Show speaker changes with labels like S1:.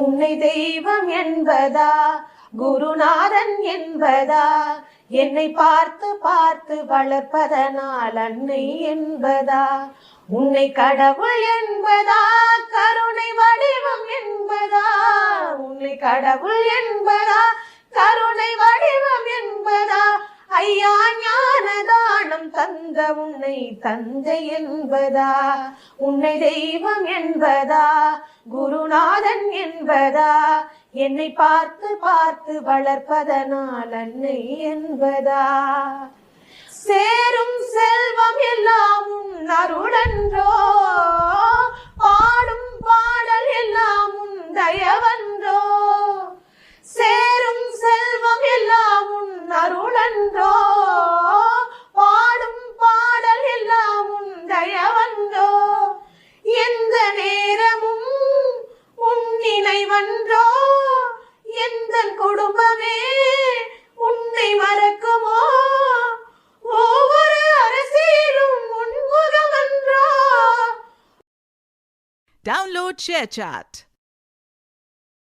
S1: உன்னை தெய்வம் என்பதா, குருநாதன் என்பதா, என்னை பார்த்து பார்த்து வளர்ப்பதனால் அன்னை என்பதா, உன்னை கடவுள் என்பதா, கருணை வடிவம் என்பதா, உன்னை கடவுள் என்பதா, கருணை வடிவம் என்பதா, ஐயா ஞானதானம் தந்த உன்னை தந்தை என்பதா, உன்னை தெய்வம் என்பதா, குருநாதன் என்பதா, என்னை பார்த்து பார்த்து வளர்ப்பதனால் அன்னை என்பதா, சேரும் செல்வம் எல்லாம் உன் அருளன்றோ, பாடும் பாடல் எல்லாம் உன் தயவன்றோ, சேரும் செல்வம் எல்லாம் உன் அருளன்றோ, பாடும் பாடல் எல்லாம் உன் தயவன்றோ, எந்த நேரமும் உன் நினைவன்றோ, எந்த குடும்பமே உன்னை மறக்குமோ, ஒவ்வொரு அரசியலும் உன்முகமன்றோ.
S2: Download ShareChat.